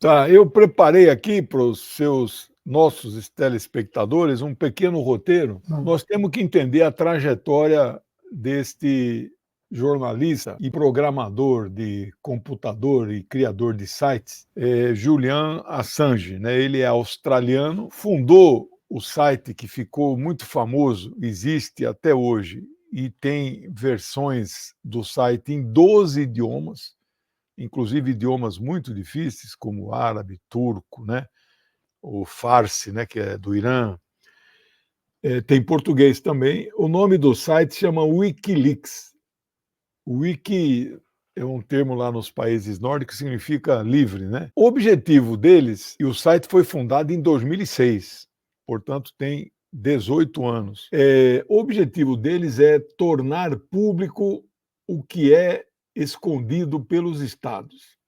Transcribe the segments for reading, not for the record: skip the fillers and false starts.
Tá, eu preparei aqui para os nossos telespectadores um pequeno roteiro. Nós temos que entender a trajetória deste jornalista e programador de computador e criador de sites, Julian Assange, né? Ele é australiano, fundou o site que ficou muito famoso, existe até hoje, e tem versões do site em 12 idiomas, inclusive idiomas muito difíceis, como árabe, turco, né? O farsi, né? Que é do Irã. Tem português também. O nome do site chama Wikileaks. Wiki é um termo lá nos países nórdicos que significa livre, né? O objetivo deles, e o site foi fundado em 2006, portanto tem 18 anos. O objetivo deles é tornar público o que é escondido pelos estados,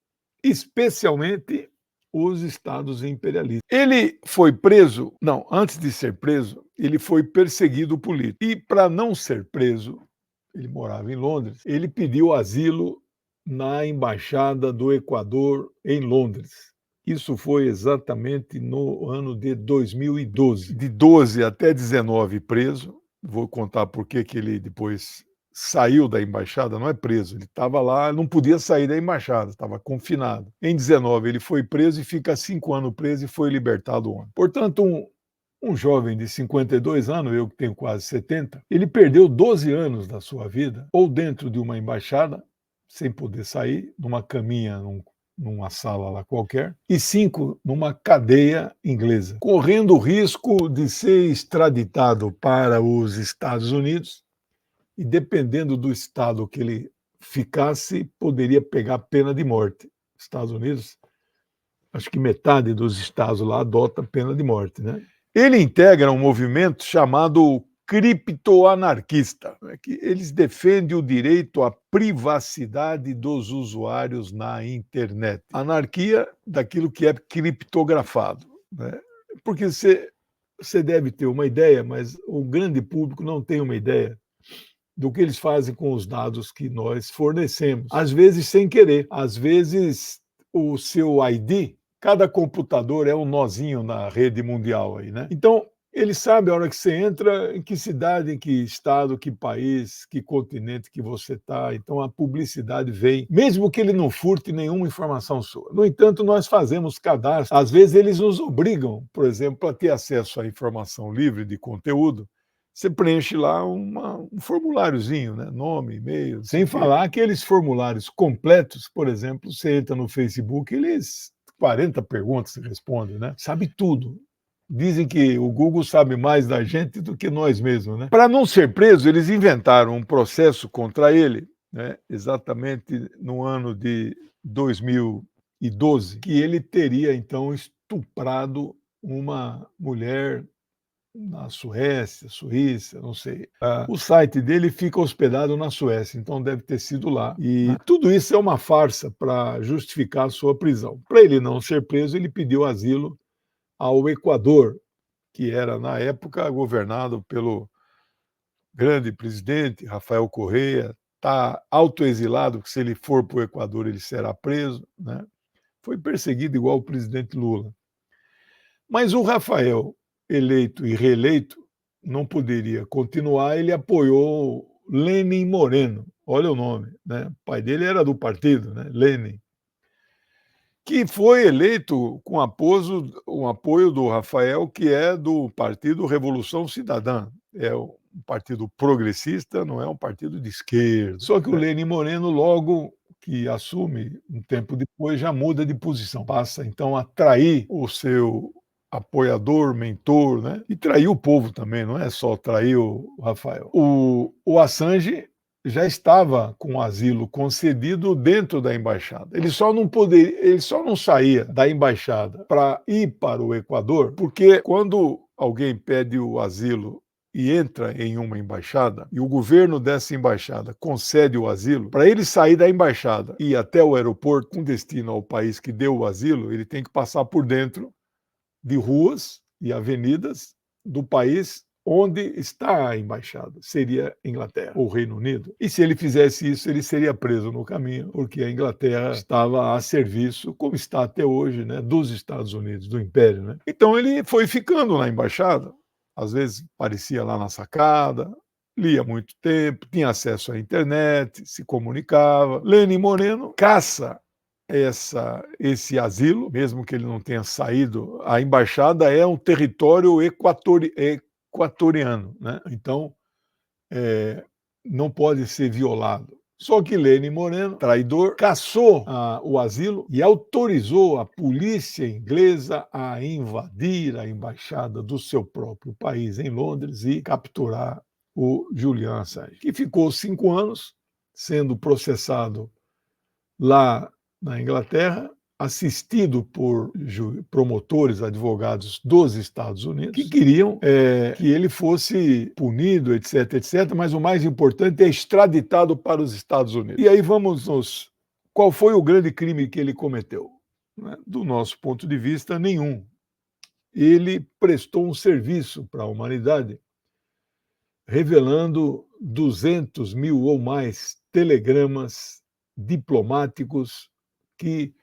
especialmente os estados imperialistas. Ele foi preso, não, antes de ser preso, ele foi perseguido político. E para não ser preso, ele morava em Londres, ele pediu asilo na Embaixada do Equador em Londres. Isso foi exatamente no ano de 2012. De 12 até 19 preso. Vou contar por que ele depois saiu da embaixada, não é preso, ele estava lá, não podia sair da embaixada, estava confinado. Em 19 ele foi preso e fica 5 anos preso e foi libertado ontem. Portanto, um jovem de 52 anos, eu que tenho quase 70, ele perdeu 12 anos da sua vida, ou dentro de uma embaixada, sem poder sair, numa caminha, numa sala lá qualquer, e 5 numa cadeia inglesa, correndo o risco de ser extraditado para os Estados Unidos, e dependendo do estado que ele ficasse, poderia pegar pena de morte. Estados Unidos, acho que metade dos estados lá adota pena de morte, né? Ele integra um movimento chamado criptoanarquista, né, que eles defendem o direito à privacidade dos usuários na internet. Anarquia daquilo que é criptografado, né? Porque você deve ter uma ideia, mas o grande público não tem uma ideia do que eles fazem com os dados que nós fornecemos. Às vezes sem querer, às vezes o seu ID, cada computador é um nozinho na rede mundial aí, né? Então, ele sabe a hora que você entra, em que cidade, em que estado, que país, que continente que você está. Então, a publicidade vem, mesmo que ele não furte nenhuma informação sua. No entanto, nós fazemos cadastro. Às vezes, eles nos obrigam, por exemplo, para ter acesso à informação livre de conteúdo, você preenche lá um formuláriozinho, né? Nome, e-mail, sem falar aqueles formulários completos, por exemplo, você entra no Facebook, eles 40 perguntas você responde, né? Sabe tudo. Dizem que o Google sabe mais da gente do que nós mesmos, né? Para não ser preso, eles inventaram um processo contra ele, né? Exatamente no ano de 2012, que ele teria então estuprado uma mulher na Suécia, Suíça, não sei. O site dele fica hospedado na Suécia, então deve ter sido lá. E tudo isso é uma farsa para justificar a sua prisão. Para ele não ser preso, ele pediu asilo ao Equador, que era, na época, governado pelo grande presidente Rafael Correa. Está autoexilado, porque se ele for para o Equador, ele será preso, né? Foi perseguido igual o presidente Lula. Mas o Rafael, eleito e reeleito, não poderia continuar, ele apoiou Lenin Moreno, olha o nome, né? O pai dele era do partido, né? Lenin, que foi eleito com um apoio do Rafael, que é do Partido Revolução Cidadã. É um partido progressista, não é um partido de esquerda. Só que o Lenin Moreno, logo que assume, um tempo depois, já muda de posição. Passa, então, a trair o seu apoiador, mentor, né? E trair o povo também, não é só trair o Rafael. O Assange já estava com asilo concedido dentro da embaixada. Ele só não saía da embaixada para ir para o Equador, porque quando alguém pede o asilo e entra em uma embaixada, e o governo dessa embaixada concede o asilo, para ele sair da embaixada e ir até o aeroporto com destino ao país que deu o asilo, ele tem que passar por dentro de ruas e avenidas do país onde está a embaixada? Seria Inglaterra ou Reino Unido. E se ele fizesse isso, ele seria preso no caminho, porque a Inglaterra estava a serviço, como está até hoje, né, dos Estados Unidos, do Império, né? Então ele foi ficando na embaixada, às esse aparecia lá na sacada, lia muito tempo, tinha acesso à internet, se comunicava. Lenin Moreno caça esse asilo, mesmo que ele não tenha saído. A embaixada é um território equatoriano, né? Então não pode ser violado. Só que Lenin Moreno, traidor, caçou o asilo e autorizou a polícia inglesa a invadir a embaixada do seu próprio país em Londres e capturar o Julian Assange, que ficou 5 anos sendo processado lá na Inglaterra, assistido por promotores, advogados dos Estados Unidos, que queriam que ele fosse punido, etc, etc, mas o mais importante é extraditado para os Estados Unidos. E aí qual foi o grande crime que ele cometeu? Do nosso ponto de vista, nenhum. Ele prestou um serviço para a humanidade, revelando 200 mil ou mais telegramas diplomáticos que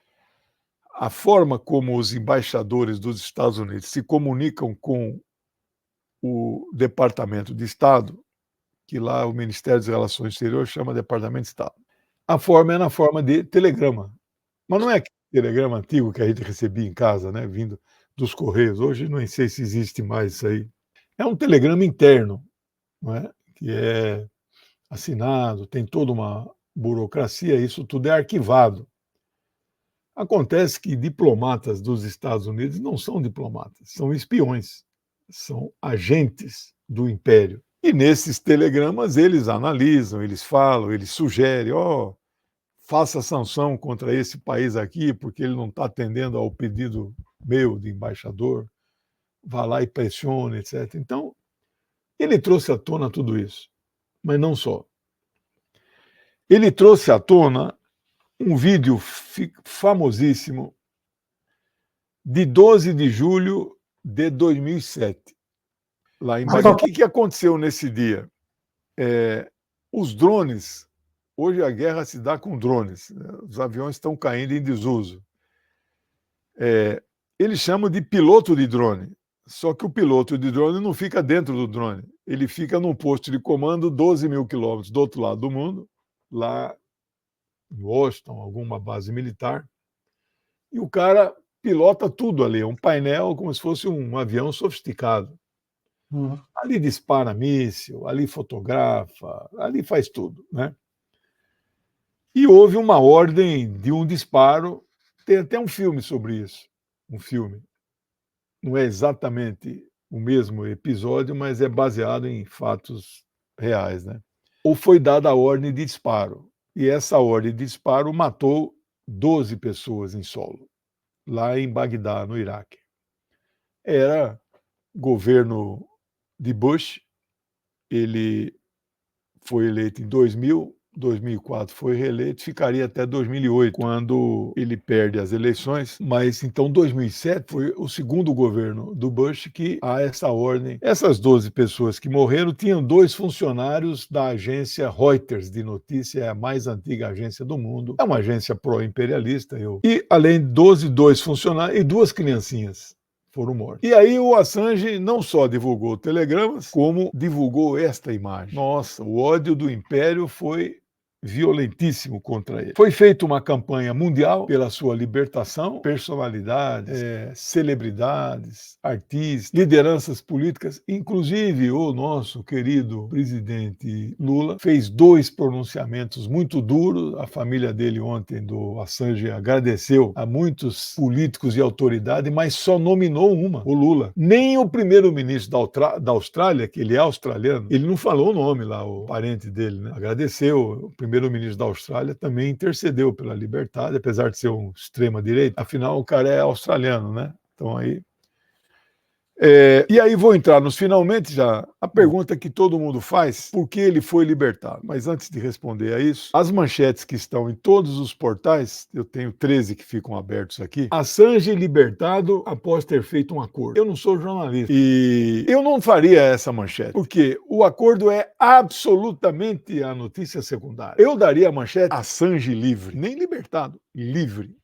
a forma como os embaixadores dos Estados Unidos se comunicam com o Departamento de Estado, que lá o Ministério das Relações Exteriores chama Departamento de Estado. A forma é na forma de telegrama. Mas não é aquele telegrama antigo que a gente recebia em casa, né, vindo dos Correios. Hoje não sei se existe mais isso aí. É um telegrama interno, não é? Que é assinado, tem toda uma burocracia, isso tudo é arquivado. Acontece que diplomatas dos Estados Unidos não são diplomatas, são espiões, são agentes do império. E nesses telegramas eles analisam, eles falam, eles sugerem, faça sanção contra esse país aqui, porque ele não está atendendo ao pedido meu de embaixador, vá lá e pressione, etc. Então, ele trouxe à tona tudo isso, mas não só. Ele trouxe à tona um vídeo famosíssimo de 12 de julho de 2007, lá em Bagdá. O que aconteceu nesse dia? Os drones, hoje a guerra se dá com drones, né? Os aviões estão caindo em desuso. Eles chamam de piloto de drone, só que o piloto de drone não fica dentro do drone, ele fica num posto de comando 12 mil quilômetros do outro lado do mundo, lá em Washington, alguma base militar, e o cara pilota tudo ali, é um painel como se fosse um avião sofisticado. Ali dispara míssil, ali fotografa, ali faz tudo, né? E houve uma ordem de um disparo, tem até um filme sobre isso, um filme. Não é exatamente o mesmo episódio, mas é baseado em fatos reais, né? Ou foi dada a ordem de disparo, e essa ordem de disparo matou 12 pessoas em solo, lá em Bagdá, no Iraque. Era governo de Bush, ele foi eleito em 2000, 2004 foi reeleito, ficaria até 2008, quando ele perde as eleições, mas então 2007 foi o segundo governo do Bush que há essa ordem. Essas 12 pessoas que morreram tinham 2 funcionários da agência Reuters de notícia, é a mais antiga agência do mundo, é uma agência pró-imperialista, e além de 2 funcionários e 2 criancinhas foram mortos. E aí o Assange não só divulgou telegramas, como divulgou esta imagem. Nossa, o ódio do império foi violentíssimo contra ele. Foi feita uma campanha mundial pela sua libertação, personalidades, celebridades, artistas, lideranças políticas, inclusive o nosso querido presidente Lula fez 2 pronunciamentos muito duros. A família dele ontem, do Assange, agradeceu a muitos políticos e autoridades, mas só nominou uma, o Lula. Nem o primeiro-ministro da Austrália, que ele é australiano, ele não falou o nome lá, o parente dele, né? Agradeceu. O primeiro-ministro da Austrália também intercedeu pela liberdade, apesar de ser um extrema-direita. Afinal, o cara é australiano, né? Então aí... E aí vou entrar nos finalmente já, a pergunta que todo mundo faz, por que ele foi libertado? Mas antes de responder a isso, as manchetes que estão em todos os portais, eu tenho 13 que ficam abertos aqui, Assange libertado após ter feito um acordo. Eu não sou jornalista e eu não faria essa manchete, porque o acordo é absolutamente a notícia secundária. Eu daria a manchete Assange livre, nem libertado, livre.